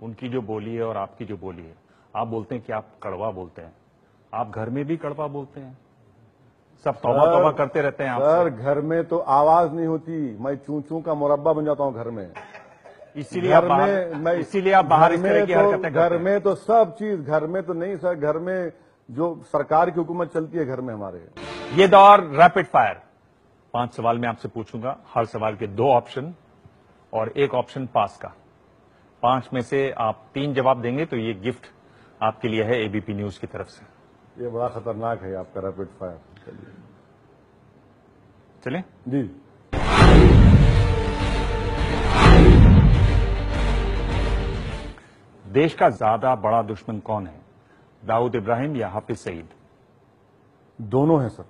उनकी जो बोली है और आपकी जो बोली है, आप बोलते हैं कि आप कड़वा बोलते हैं, आप घर में भी कड़वा बोलते हैं, सब तौबा तौबा करते रहते हैं आप। सर घर में तो आवाज नहीं होती, मैं चूं चूं का मुरब्बा बन जाता हूं घर में। इसीलिए आप बाहर इस तरह की हरकतें करते हैं। घर में तो सब चीज, घर में तो नहीं सर, घर में जो सरकार की हुकूमत चलती है घर में हमारे। ये दौर रैपिड फायर, 5 सवाल मैं आपसे पूछूंगा, हर सवाल के 2 ऑप्शन और 1 ऑप्शन पास का। 5 में से आप 3 जवाब देंगे तो ये गिफ्ट आपके लिए है एबीपी न्यूज की तरफ से। ये बड़ा खतरनाक है आपका रैपिड फायर। चलें जी। देश का ज्यादा बड़ा दुश्मन कौन है, दाऊद इब्राहिम या हाफिज सईद? दोनों है सर।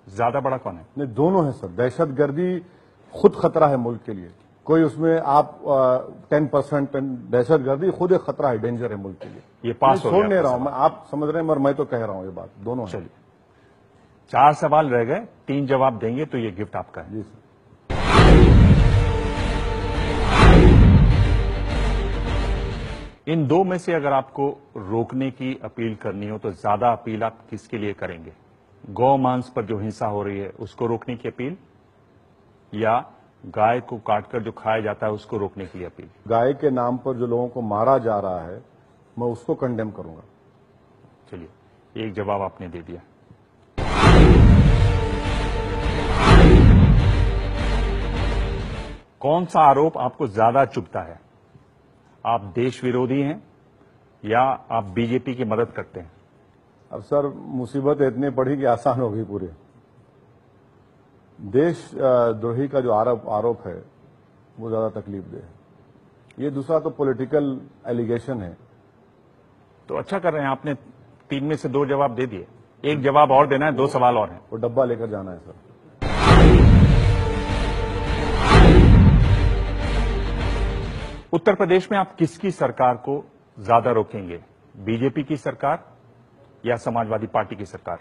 ज्यादा बड़ा कौन है? नहीं, दोनों है सर। दहशतगर्दी खुद खतरा है मुल्क के लिए, कोई उसमें आप 10% दहशतगर्दी खुद एक खतरा है, डेंजर है मुल्क के लिए। ये पास हो गया। छोड़ नहीं रहा हूं मैं, आप समझ रहे हैं, मगर मैं तो कह रहा हूं ये बात, दोनों है। चलिए 4 सवाल रह गए, 3 जवाब देंगे तो ये गिफ्ट आपका है। जी सर। इन 2 में से अगर आपको रोकने की अपील करनी हो तो ज्यादा अपील आप किसके लिए करेंगे? गौ मांस पर जो हिंसा हो रही है उसको रोकने की अपील, या गाय को काटकर जो खाया जाता है उसको रोकने की अपील? गाय के नाम पर जो लोगों को मारा जा रहा है, मैं उसको कंडेम करूंगा। चलिए 1 जवाब आपने दे दिया। कौन सा आरोप आपको ज्यादा चुभता है? आप देश विरोधी हैं या आप बीजेपी की मदद करते हैं? अब सर मुसीबत इतनी पड़ी कि आसान हो गई पूरे। देश द्रोही का जो आरोप है वो ज्यादा तकलीफ दे है। ये दूसरा तो पॉलिटिकल एलिगेशन है। तो अच्छा कर रहे हैं, आपने 3 में से 2 जवाब दे दिए, 1 जवाब और देना है, 2 सवाल और हैं। वो डब्बा लेकर जाना है सर। उत्तर प्रदेश में आप किसकी सरकार को ज्यादा रोकेंगे, बीजेपी की सरकार या समाजवादी पार्टी की सरकार?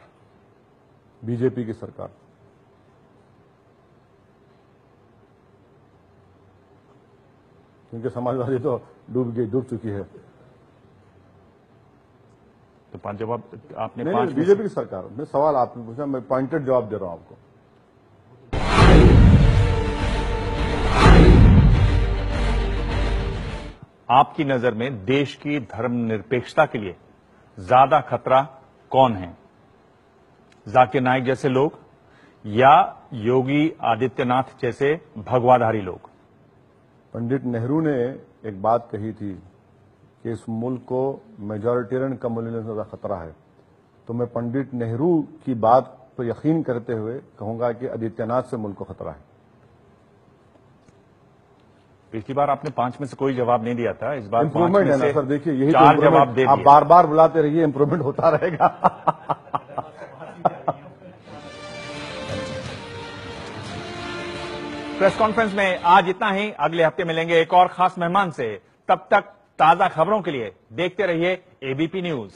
बीजेपी की सरकार। क्योंकि समाजवादी तो डूब चुकी है। तो 5 जवाब आपने। नहीं, बीजेपी की सरकार। मैं सवाल आपने पूछा, मैं पॉइंटेड जवाब दे रहा हूं आपको। आपकी नजर में देश की धर्मनिरपेक्षता के लिए ज्यादा खतरा कौन है, जाकिर नाइक जैसे लोग या योगी आदित्यनाथ जैसे भगवाधारी लोग? पंडित नेहरू ने एक बात कही थी कि इस मुल्क को मेजॉरिटेरियन कम्युनिज्म से ज्यादा खतरा है, तो मैं पंडित नेहरू की बात पर यकीन करते हुए कहूंगा कि आदित्यनाथ से मुल्क को खतरा है। पिछली बार आपने 5 में से कोई जवाब नहीं दिया था, इस बार इंप्रूवमेंट है ना सर। देखिए यही 4 जवाब दे दिए। आप बार बार बुलाते रहिए, इंप्रूवमेंट होता रहेगा। प्रेस कॉन्फ्रेंस में आज इतना ही, अगले हफ्ते मिलेंगे एक और खास मेहमान से। तब तक ताजा खबरों के लिए देखते रहिए एबीपी न्यूज।